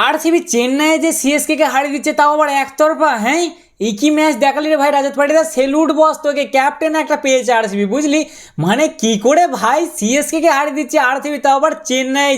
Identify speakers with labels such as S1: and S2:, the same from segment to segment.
S1: RCB চেন্নাইয়ে যে CSK হারিয়ে দিচ্ছে তাও আবার একতরফা। হ্যাঁ, একই ম্যাচ দেখালি রে ভাই রাজত পাটিদার, সেলুট বস তোকে, ক্যাপ্টেন একটা পেয়েছে আরসিবি, বুঝলি? মানে কি করে ভাই সিএসকে হারিয়ে দিচ্ছে আরসিবি, তাও আবার চেন্নাই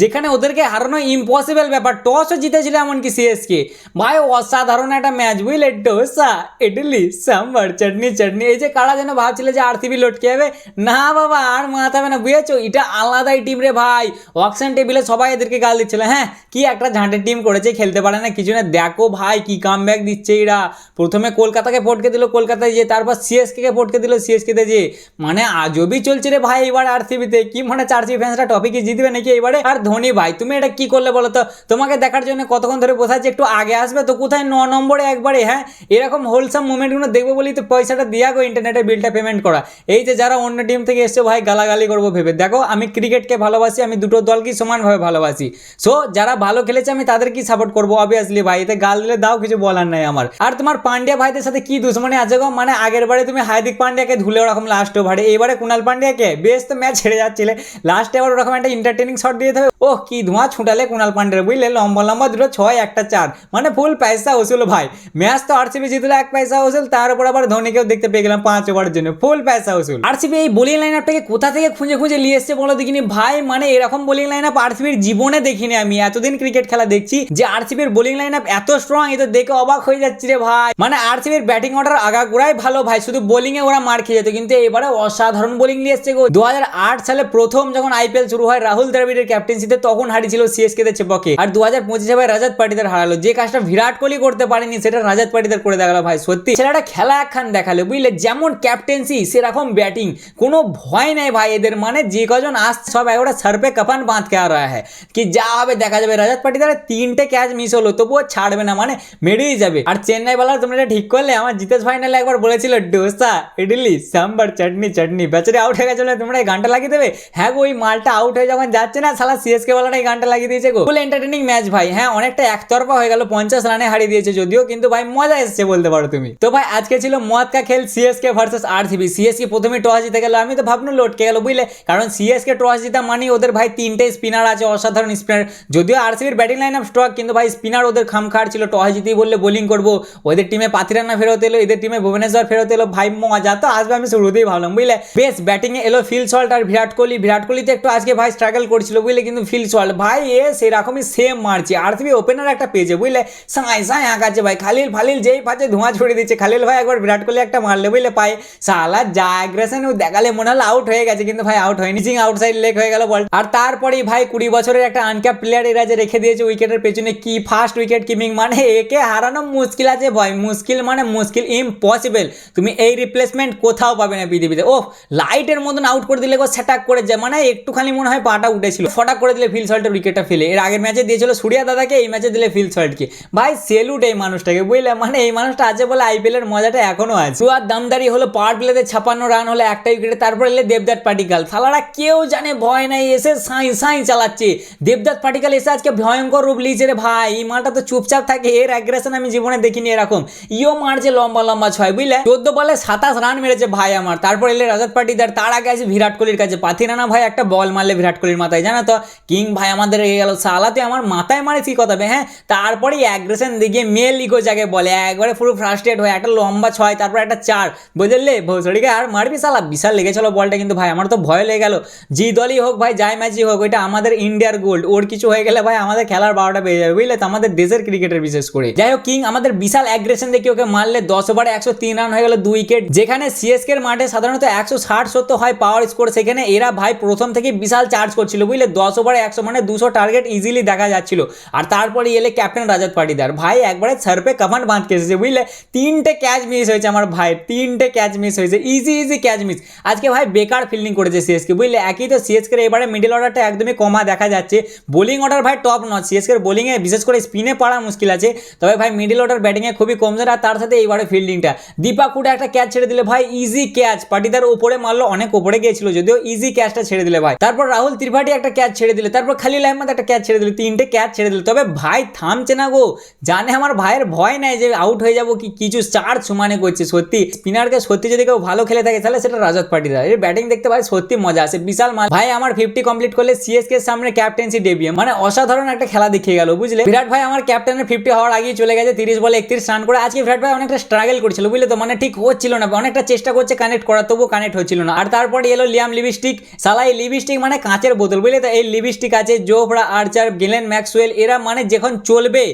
S1: যেখানে ওদেরকে হারানো ইম্পসিবল ব্যাপার। টসও জিতেছিল এমনকি সিএসকে। ভাই অসাধারণ একটা ম্যাচ, বুঝলে? ডোসা, ইডলি, সাম্বার, চাটনি চাটনি। এই যে কারা যেন ভাবছিল যে আরসিবি লটকে যাবে, না বাবা আর মাথাবে না, বুঝেছো? এটা আলাদাই টিম রে ভাই। অকশন টেবিলে সবাই এদেরকে গাল দিচ্ছিল, হ্যাঁ কি একটা ঝাঁটের টিম করেছে, খেলতে পারে না কিছু না। দেখো ভাই কি কামব্যাক দিচ্ছে এরা। প্রথমে কলকাতাকে ফটকে দিল কলকাতায় যে, তারপর সিএসকে ফটকে দিল সিএসকেতে যে। মানে আজবই চলছে রে ভাই এবার আরসিবিতে। কি মনে হচ্ছে আরসিবি ফ্যান্সরা টপিকে জিতবে নাকি এবারে? আর ধোনি ভাই তুমি এটা কি করলে বলো তো? তোমাকে দেখার জন্য কতক্ষণ ধরে বসে আছে, একটু আগে আসবে তো। কোথায় 9 নম্বরে একবারে? হ্যাঁ, এরকম হোলসাম মুভমেন্টগুলো দেখবো বলেই তো পয়সাটা দিয়া গো, ইন্টারনেটের বিলটা পেমেন্ট করা। এই যে যারা অন্য টিম থেকে এসছে ভাই গালাগালি করবো ভেবে, দেখো আমি ক্রিকেটকে ভালোবাসি, আমি দুটো দলকেই সমানভাবে ভালোবাসি। সো যারা ভালো খেলেছে আমি তাদেরকেই সাপোর্ট করবো অবভিয়াসলি ভাই। এতে গাল দিলে দাও, কিছু বলার নাই আমার। আর তোমার পান্ডিয়া ভাইদের সাথে কি দুশ্মনী আছে গো? মানে আগের বারে তুমি হার্দিক পান্ডিয়াকে ধুলে ওরকম লাস্ট ওভারে, এবারে কুণাল পান্ডিয়াকে বেশ তো ম্যাচ ছেড়ে যাচ্ছিলে, লাস্টে আবার ওরকম একটা এন্টারটেনিং শট দিয়ে দেবে। ওহ কি ধোঁয়া ছুটালে কুণাল পান্ডিয়া, বুঝলে? লম্বা লম্বা দুটো 6 একটা 4, মানে ফুল পয়সা উসুল ভাই। ম্যাচ তো আরসিবি জিতলো 1 পয়সা উসুল, তার উপর আবার ধোনিকেও দেখতে পেয়ে গেলাম 5 ওভারের জন্য, ফুল পয়সা উসুল। আরসিবি এই বোলিং লাইন আপটাকে কোথা থেকে খুঁজে খুঁজে নিয়ে এসছে বলো দেখিনি ভাই? মানে এরকম বোলিং লাইন আপ আরসিবির জীবনে দেখিনি আমি। এতদিন ক্রিকেট খেলা দেখছি যে আরসিবির বোলিং লাইন আপ এত স্ট্রং, এ তো দেখে অবাক হয়ে যাচ্ছি রে ভাই। মানে আরসিবির ব্যাটিং অর্ডার আগাগোড়াই ভালো ভাই, শুধু বোলিং এ ওরা মার খেয়ে যেত, কিন্তু এবারে অসাধারণ বোলিং নিয়ে এসছে গো। 2008 সালে প্রথম যখন আইপিএল শুরু হয় রাহুল দ্রাবিড়ের ক্যাপ্টেন্সিতে, তখন হারিয়েছিল সিএসকে তে চেপকে। আর 2025 ভাই রাজত পাটিদার হারালো। যে কাজটা বিরাট কোহলি করতে পারেনি সেটা রাজত পাটিদার করে দেখালো ভাই। সত্যি ছেলেটা খেলা একখান দেখালো, বুঝলে? যেমন ক্যাপ্টেন্সি সেরকম ব্যাটিং, কোনো ভয় নাই ভাই এদের। মানে যে কজন আসছে সব একটা সর পে কাফন বাঁধ কে আ রা হ্যায় কি যা হবে দেখা যাবে। রাজত পাটিদারের 3টে ক্যাচ মিস হলো তবুও ছাড়বে না, মানে মেরেই যাবে। আর চেন্নাই বলার তোমরা এটা ঠিক করলে, আমার জিতেশ ফাইনালে একবার বলেছিল ডোসা, ইডলি, সাম্বার, চাটনি চাটনি, বেচারে আউট হয়ে গেছিল, তোমরা এই গানটা লাগিয়ে দেবে। হ্যাঁ গো, ওই মালটা আউট হয়ে যখন যাচ্ছে না, সালা সিএসকে ওয়ালাটা এই গানটা লাগিয়ে দিয়েছে গো। ফুল এন্টারটেইনিং ম্যাচ ভাই। হ্যাঁ অনেকটা একতরফা হয়ে গেল, 50 রানে হারিয়ে দিয়েছে যদিও, কিন্তু ভাই মজা এসেছে বলতে পারো তুমি। তো ভাই আজকে ছিল মদ কা খেল, সিএসকে ভার্সেস আরসিবি। সিএসকে প্রথমে টস জিতে গেল, আমি তো ভাবনু লটকে গেল, বুঝলে? কারণ সিএসকে টস জিতা মানে ওদের ভাই 3টে স্পিনার আছে, অসাধারণ স্পিনার। যদিও আরসিবির ব্যাটিং লাইন আপ স্ট্রক, কিন্তু ভাই স্পিনার ওদের খামখার ছিল। টস জিতেই বললে বোলিং করবো, ওদের টিমে পাতিরানা ফেরত এলো, এদের টিমে ভুবনেশ্বর ফেরত এলো। ভাই মজা তো আসবে, আমি শুরুতেই ভাবলাম, বুঝলে? বেশ ব্যাটিং এ এলো ফিল সল্ট আর বিরাট কোহলি। বিরাট কোহলি তো একটু আজকে ভাই স্ট্রাগল করছিল, বুঝলে? কিন্তু ফিল সল্ট ভাই এ সেরকমই সেম মারছে। আরসিবি ওপেনার একটা পেয়েছে, বুঝলে? সাঁই সাঁই আঁকাচ্ছে ভাই। খালিল ফালিল যেই পাচ্ছে ধোঁয়া ছড়িয়ে দিচ্ছে। খালিল ভাই একবার বিরাট কোহলি একটা মারলে, বুঝলে? পায়ে সালা যা অ্যাগ্রেশন ও দেখালে মনে হলো আউট হয়ে গেছে, কিন্তু ভাই আউট হয়নি, সিং আউটসাইড লেগ হয়ে গেল বল। আর তারপরেই ভাই 20 বছরের একটা আনক্যাপ প্লেয়ার এরা যে রেখে দিয়েছে উইকেটের পেছনে, কি ফাস্ট উইকেট কিপিং। মানে একে হারানো মুশকিল আছে ভাই, মুশকিল মানে মুশকিল, ইম্পসিবল। তুমি এই রিপ্লেসমেন্ট কোথাও পাবে না পৃথিবীতে। ও লাইটের মতন আউট করে দিলে গো, সেটাক করে যায়, মানে একটুখানি মনে হয় পাটা উঠেছিল, ফটাক করে দিলে ফিল সল্টের উইকেটটা ফেলে। এর আগের ম্যাচে দিয়েছিল সূর্যা দাদাকে, এই ম্যাচে দিলে ফিল সল্টকে। ভাই সেলুট এই মানুষটাকে, বুঝলে? মানে এই মানুষটা আছে বলে আইপিএল এর মজাটা এখনো আছে। সুয়াদ দামদারি হলো, পাওয়ার প্লেতে 56 রান হলো একটা উইকেটে। তারপর এলে দেবদত্ত পাটিকাল, সালারা কেউ জানে ভয় নাই, এসে সাই সাই চালাচ্ছে। দেবদত্ত পাটিকাল এসে আজকে ভয়ঙ্কর রূপ লিয়েছে রে ভাই। এই মালটা তো চুপচাপ থাকে, এর অ্যাগ্রেশন আমি জীবনে দেখিনি এরকম। ইও মারছে লম্বা লম্বা 6, বুঝলে? 14 বলে 27 রান মেরেছে ভাই আমার। তারপর এলে রাজত পাটিদার, তার আগে আছে বিরাট কোহলির কাছে। পাথিরানা ভাই একটা বল মারলে বিরাট কোহলির মাথায়, জানো তো? কিং ভাই আমাদের রেগে গেল, সালা তুই আমার মাথায় মারিস কি কথা? হ্যাঁ তারপরে অ্যাগ্রেশন দেখিয়ে মেল ইগো যাকে বলে, একবারে পুরো ফ্রাস্ট্রেট হয়ে একটা লম্বা 6, তারপর একটা 4, বুঝলে? ভোসড়িকে আর মারবি সালা, বিশাল লেগেছিল বলটা, কিন্তু ভাই আমার তো ভয় লেগে গেল। যে দলই হোক ভাই, যাই ম্যাচই হোক, ওইটা আমাদের ইন্ডিয়ার গোল্ড। ওর কিছু হয়ে গেলে ভাই আমাদের খেলার 12টা বেজে যাবে, বুঝলে? তো আমাদের দেশের ক্রিকেটের বিশেষ করে। যাই হোক, কিং আমাদের বিশাল অ্যাগ্রেশন দেখে ওকে মারলে 10 ওভারে 103 রান হয়ে গেল, 2 উইকেট। যেখানে সিএসকে এর মাঠে সাধারণত 160-70 হয় পাওয়ার স্কোর, সেখানে এরা ভাই প্রথম থেকে বিশাল চার্জ করছিল, বুঝলে? 10 ওভারে 100 মানে 200 টার্গেট ইজিলি দেখা যাচ্ছিল। আর তারপরে এলে ক্যাপ্টেন রাজত পাটিদার, ভাই একবারে সর পে কাফন বাঁধ কে এসেছে, বুঝলে? 3টে ক্যাচ মিস হয়েছে আমার ভাই, 3টে ক্যাচ মিস হয়েছে, ইজি ক্যাচ মিস। আজকে ভাই বেকার ফিল্ডিং করেছে সিএসকে, বুঝলে? একই তো সিএসকে এবারে মিডল অর্ডারটা একদমই কমা দেখা যাচ্ছে। বোলিং অর্ডার ভাই টপ নয় সিএসকে বোলিংয়ে, বিশেষ করে স্পিনে পাড়া মুশকিল আছে। তবে ভাই মিডল অর্ডার ব্যাটিংয়ে খুবই কমজোর, আর তার সাথে এইবারে ফিল্ডিংটা দীপক হুডা একটা ক্যাচ ছেড়ে দিলে ভাই, ইজি ক্যাচ, পাটিদার উপরে মারলো, অনেক উপরে গিয়েছিল যদিও, ইজি ক্যাচটা ছেড়ে দিলে ভাই। তারপর রাহুল ত্রিপাঠী একটা ক্যাচ ছেড়ে দিলে, তারপর খালিল আহমেদ একটা ক্যাচ ছেড়ে দিলে, তিনটে ক্যাচ ছেড়ে দিলে। তবে ভাই থামছে না গো, জানে আমার ভাইয়ের ভয় নাই যে আউট হয়ে যাবো কি কিছু, চার সমানে করছে সত্যি। স্পিনারকে সত্যি যদি কেউ ভালো খেলে থাকে তাহলে সেটা রাজত পাটিদার, এর ব্যাটিং দেখতে ভাই সত্যি মজা আসে, বিশাল মাল ভাই। আমার 50 কমপ্লিট করলে সিএসকে এর সামনে ক্যাপ্টেন্সি ডেবিউ, মানে অসাধারণ একটা খেলা দেখিয়ে গেল বুঝলে। বিরাট ভাই আমার ক্যাপ্টেনের 50 হওয়ার আগেই চলে গেছে 30 বলে 31 রান করে। আজকে বিরাট ভাই অনেকটা স্ট্রাগল করছিল বুঝলে তো, মানে ঠিক হচ্ছিল না, অনেকটা চেষ্টা করছে কানেক্ট করার, তবুও কানেক্ট হচ্ছিল না। আর তারপরে এলো লিয়াম লিভিস্টিক, সালা এই লিভিস্টিক মানে কাঁচের বোতল বুঝলে তো। এই লিভিস্টিক আছে, জোফরা আর্চার, গেলেন ম্যাক্সওয়েল, এরা মানে যখন চলবে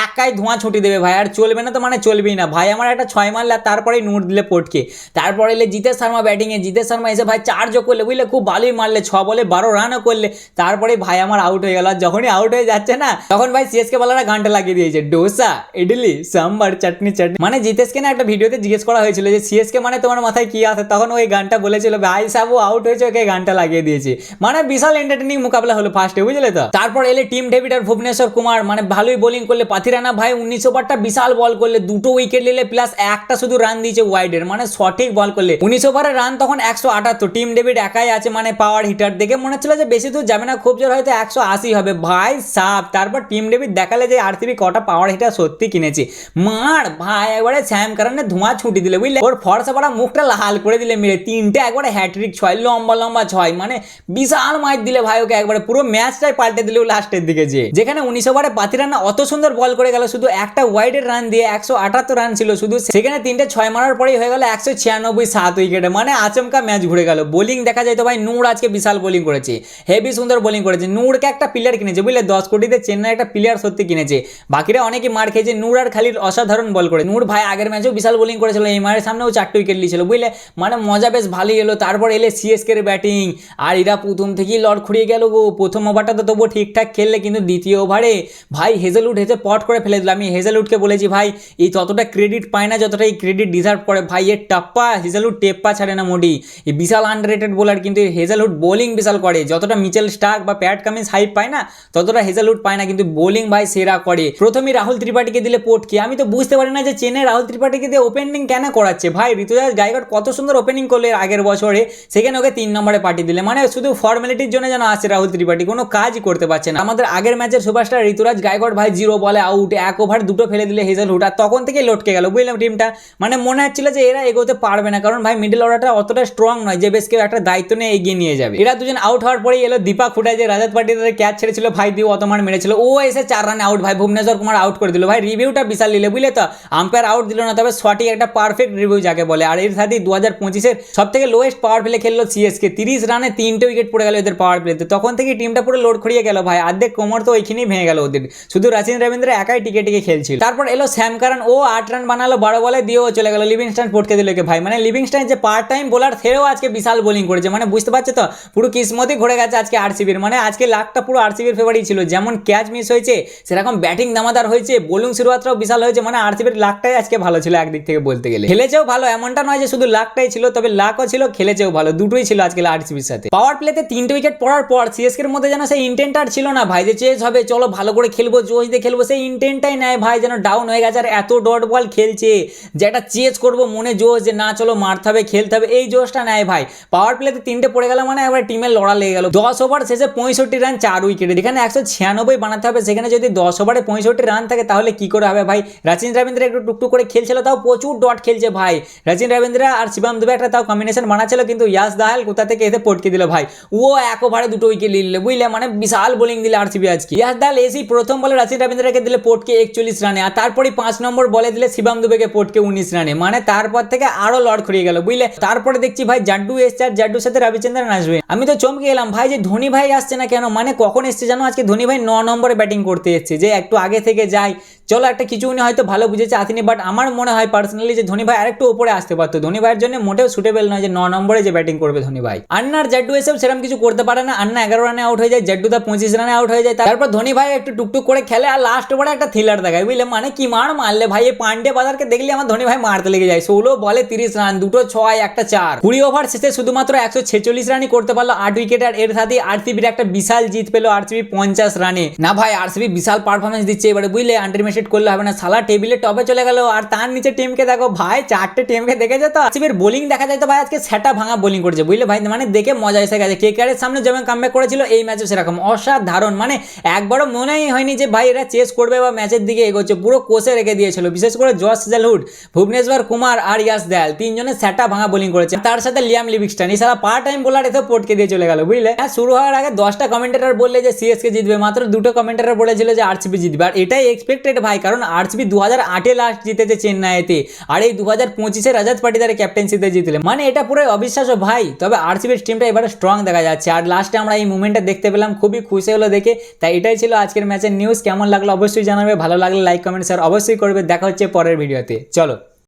S1: একাই ধোঁয়া ছুটি দেবে ভাই, আর চলবে না তো মানে চলবেই না ভাই। আমার একটা 6 মারলে আর তারপরেই নূর দিলে পটকে। তারপরে এলে জিতেশ শর্মা ব্যাটিংয়ে, জিতেশ শর্মা এসে ভাই চার্জও করলে বুঝলে, খুব ভালোই মারলে, 6 বলে 12 রানও করলে। তারপরে ভাই আমার আউট হয়ে গেল, আর যখনই আউট হয়ে যাচ্ছে না তখন ভাই সিএসকে বলারা গানটা লাগিয়ে দিয়েছে, ডোসা ইডলি সাম্বার চাটনি চাটনি। মানে জিতেশকে না একটা ভিডিওতে জিজ্ঞেস করা হয়েছিল যে সিএসকে মানে তোমার মাথায় কি আছে, তখন ওই গানটা বলেছিল, ভাই সাহেব আউট হয়েছে ওকে গানটা লাগিয়ে দিয়েছে। মানে বিশাল এন্টারটেনিং মোকাবেলা হলো ফার্স্টে বুঝলে তো। তারপর এলে টিম ডেভিড আর ভুবনেশ্বর কুমার, মানে ভালোই বোলিং করলে। পাথিরানা ভাই 19 ওভারটা বিশাল বল করলে, 2টো উইকেট নিলে প্লাস একটা শুধু রান দিয়েছে ওয়াইডের, মানে সঠিক বল করলে। 19 ওভারের রান তখন 178, টিম ডেভিড একাই আছে, মানে পাওয়ার হিটার দেখে মনে হচ্ছিল যে বেশি দূর যাবে না, খুব জোর হয়তো 180 হবে ভাই সাপ। তারপর টিম ডেভিড দেখালে যে আরসিবি কটা পাওয়ার হিটার সত্যি কিনেছে, মার ভাই একবারে স্যাম কারণে ধোঁয়া ছুটি দিলে বুঝলে, ওর ফর্সা পড়া মুখটা লাল করে দিলে মেরে, তিনটে একবারে হ্যাট্রিক 6, লম্বা লম্বা 6, মানে বিশাল মাইট দিলে ভাই ওকে, একবারে পুরো ম্যাচটাই পাল্টে দিল লাস্টের দিকে। যেখানে 19 ওভারে পাতিরানা অত সুন্দর বল করে গেল, শুধু একটা ওয়াইডের রান দিয়ে 178 রান ছিল শুধু, সেখানে তিনটে 6 মারার পরেই হয়ে গেল 196, 7 উইকেটে, মানে আচমকা ম্যাচ ঘুরে গেল। বোলিং দেখা যায় তো ভাই, নূর আজকে বিশাল বোলিং করেছে, হেভি সুন্দর বোলিং করেছে। নূরকে একটা প্লেয়ার কিনেছে বুঝলে, 10 কোটিতে চেন্নাই একটা প্লেয়ার সত্যি কিনেছে, বাকিরা অনেকে মার খেয়েছে। নূর আর খালির অসাধারণ বল করে, নূর ভাই আগের ম্যাচেও বিশাল বোলিং করেছিল, এই মারের সামনেও 4টে উইকেট নিয়েছিল বুঝলে, মানে মজা বেশ ভালোই এলো। তারপর এলে সিএসকে এর ব্যাটিং, আর এরা প্রথম থেকেই লড় খুঁড়িয়ে গেল গো। প্রথম ওভারটা তো তবুও ঠিকঠাক খেললে, কিন্তু দ্বিতীয় ওভারে ভাই হেজেলউড হেসে পট করে ফেলে দিল। আমি হেজেলউডকে বলেছি ভাই এই ততটা ক্রেডিট পায় না যতটা এই ক্রেডিট ডিজার্ভ করে ভাই, এর টাপ্পা হেজেলউড টেপ্পা ছাড়ে না মোটি, এই বিশাল আন্ডাররেটেড বোলার, কিন্তু হেজেলউড বোলিং বিশাল করে। যতটা মিচেল স্টার্ক বা প্যাট কামিন্স হাইপ পায় না ততটা হেজেলউড পায় না, কিন্তু বোলিং ভাই সেরা করে। প্রথমেই রাহুল ত্রিপাঠীকে দিলে পটকে, আমি তো বুঝতে পারি না যে চেন্নাই রাহুল ত্রিপাঠীকে দিয়ে ওপেনিং কেন করাচ্ছে ভাই। ঋতুরাজ গায়কোয়াড় কত সুন্দর ওপেনিং করলো এর আগের বছরে, সেখানে ওকে 3 নম্বরে পাঠিয়ে দিলে, মানে শুধু ফর্মালিটির জন্য যেন আসছে রাহুল ত্রিপাঠী, কোনো কাজই করতে পারছে না। আমাদের আগের ম্যাচের সুপারস্টার ঋতুরাজ গায়কোয়াড় ভাই 0 বলে আউট, 1 ওভার 2টো ফেলে দিলে হেজেলউড, আর তখন থেকে লটকে গেল বুঝলাম টিমটা। মানে মনে হচ্ছিল যে এরা এগোতে পারবে না, কারণ ভাই মিডল অর্ডারটা অতটা স্ট্রং নয় যে বেশ কেউ একটা দায়িত্ব নিয়ে এগিয়ে নিয়ে যাবে। এরা দুজন আউট হওয়ার পরেই এলো দীপক হুডা, যে রাজত পাটিদারের ক্যাচ ছেড়েছিল ভাই, দিয়ে অতমান মেরেছিল, ও এসে 4 রানে আউট ভাই। ভুবনেশ্বর কুমার আউট করে দিল ভাই, রিভিউটা বিশাল নিলে বুঝলে তো। আম্পায়ার আউট দিল না, তবে সঠিক একটা পারফেক্ট রিভিউ যাকে বলে। আর এর সাথে 2025-এর সব থেকে লোয়েস্ট পাওয়ার প্লে খেললো সিএসকে, 30 রানে 3টে উইকেট পড়ে গেল এদের পাওয়ার প্লেতে। তখন থেকে টিমটা পুরো লোড খড়িয়ে গেল ভাই, অর্ধেক কোমর তো ওইখানেই ভেঙে গেল ওদের, শুধু রাচিন রবীন্দ্র একাই টিকে টিকে খেলছিল। তারপর এলো স্যাম কারণ, ও 8 রান বানালো 12 বলে, দিয়েও চলে গেল। লিভিংস্টাইন পটকে দিল কে ভাই, মানে লিভিংস্টাইন যে পার্ট টাইম বোলার থেকেও আজকে বিশাল বোলিং করেছে, মানে বুঝতে পারছো তো, পুরো কিসমতই ঘুরে গেছে আজকে আরসিবির। মানে আজকে লাকটা পুরো আরসিবির ফেভারিট ছিল, যেমন ক্যাচ মিস হয়েছে সেরকম ব্যাটিং দামাদার হয়েছে, বোলিং শুরুয়াতটাও বিশাল হয়েছে, মানে আরসিবির লাকটাই আজকে ভালো ছিল একদিক থেকে বলতে গেলে। খেলেছেও ভালো, এমনটা নয় যে শুধু লাকটাই ছিল, তবে লাকও ছিল, খেলেছেও ভালো, দুটোই ছিল আজকে আরসিবির সাথে। পাওয়ার প্লেতে 3টে উইকেট পড়ার পর সিএসকে এর মধ্যে যেন সেই ইন্টেন্টটা ছিল না ভাই, যে চেজ হবে চলো ভালো করে খেলবো জোশ দিয়ে খেলবো, সেই ইন্টেন্টটাই নেয় ভাই, যেন ডাউন হয়ে গেছে। আর এত ডট বল খেলছে যে একটা চেজ করবো মনে জোশ, যে না চলো মারতে হবে খেলতে হবে, এই জোশটা নেয় ভাই। পাওয়ার প্লেতে 3টে পড়ে গেল, মানে এবার টিমের লড়া লেগে গেল। 10 ওভার শেষে 65 রান 4 উইকেটে, যেখানে 196 বানাতে হবে, সেখানে যদি 10 ওভারে 65 রান থাকে তাহলে কি করে হবে ভাই। রাচিন রবীন্দ্র একটু টুকটুক করে খেলছিল, তাও প্রচুর ডট খেলছে ভাই। রাচিন রবীন্দ্র আর শিবম দুবে একটা তাও কম্বিনেশন বানাচ্ছিল, কিন্তু ইয়াস দাহাল কোথা থেকে এসে পটকে দিল ভাই, ও 1 ওভারে 2টো উইকেট নিলে বুঝলে, মানে বিশাল বোলিং দিলে আরসিবি আজকে। ইয়াস দাহাল এসেই প্রথম বলে রাচিন রবীন্দ্রকে দিলে পটকে 41 রানে, আর তারপরে 5 নম্বর বলে দিলে শিবম দুবেকে পটকে 19 রানে, মানে তারপর থেকে আরো লড় খড়িয়ে গেল বুঝলে। তারপরে দেখছি ভাই জাড্ডু এসছে, আর জাড্ডুর সাথে রবিচন্দ্রন আসবে। আমি তো চমকে গেলাম ভাই যে ধোনি ভাই আসছে না কেন, মানে কখন এসছে জানো, আজকে ধোনি ভাই 9 নম্বরে ব্যাটিং করতে এসছে, যে একটু আগে থেকে যাই চলো একটা কিছু উনি হয়তো ভালো বুঝেছে আসেনি, বাট আমার মনে হয় পার্সোনালি যে ধোনি ভাই আরেকটু উপরে আসতে পারতো। ধোনি ভাইয়ের জন্য মোটেও সুটেবল নয় যে 9 নম্বরে যে ব্যাটিং করবে ধোনি ভাই। আন্না আর জাড্ডু এসব সেরকম কিছু করতে পারে না, আন্না 11 রানে আউট হয়ে যায়, জাড্ডু দা 25 রানে আউট হয়ে যায়। তারপর ধোনি ভাই একটু টুকটুক করে খেলে, আর লাস্ট ওভারে একটা থ্রিলার দেখায় বুঝলে, মানে কি মারলে ভাই। এই পান্ডে বাজারকে দেখলে আমার ধোনি ভাই মারতে লেগে যায়, 16 বলে 30 রান, 2টো 6 একটা 4, 20 ওভার শেষে শুধুমাত্র 146 রানই করতে পারলো, 8 উইকেট। আর এর সাথে আরসিবির একটা বিশাল জিত পেলো আরসিবি 50 রানে। না ভাই আরসিবি বিশাল পারফরমেন্স দিচ্ছে এবারে বুঝলে, আন্ডার অ্যাপ্রিসিয়েট করলে হবে না, সালা টেবিলে টপে চলে গেল আর তার নিচে টিমকে দেখো ভাই, 4টে টিমকে দেখেছে তো। আরসিবির বোলিং দেখা যায় তো ভাই, আজকে সেটা ভাঙা বোলিং করেছে বুঝলে ভাই, মানে দেখে মজা এসে গেছে। কেকেআরের সামনে যেমন কামব্যাক করেছিল এই ম্যাচে সেরকম অসাধারণ, মানে একবারও মনেই হয়নি যে ভাই এরা চেস করবে বা ম্যাচের দিকে এগোচ্ছে, পুরো কোষে রেখে দিয়েছিল। বিশেষ করে জস হেজলউড, ভুবনেশ্বর কুমার আর ইয়াস দয়াল তিনজনের সেটা ভাঙা বোলিং করেছে, তার সাথে লিয়াম লিভিংস্টন, এই সারা পার্ট টাইম বোলার এসে পটকে দিয়ে চলে গেল বুঝলে। শুরু হওয়ার আগে 10টা কমেন্টেটর বললে যে সিএসকে জিতবে, মাত্র 2টো কমেন্টেটর বলেছিল যে আরসিবি জিতবে, আর এটাই এক্সপেক্টেড ভাই, কারণ আরসিবি 2008-এ লাস্ট জিতেছে চেন্নাইতে, আর এই 2025-এ রাজাত পাটিদারের ক্যাপ্টেন্সিতে জিতলে, মানে এটা পুরো অবিশ্বাস্য ভাই। তবে আরসিবির টিমটা এবারে স্ট্রং দেখা যাচ্ছে, আর লাস্টে আমরা এই মুভমেন্টটা দেখতে পেলাম, খুবই খুশি হলো দেখে। তাই এটাই ছিল আজকের ম্যাচের নিউজ। কেমন লাগলো অবশ্যই জানাবে, ভালো লাগলে লাইক কমেন্ট শেয়ার অবশ্যই করবে। দেখা হচ্ছে পরের ভিডিওতে, চলো।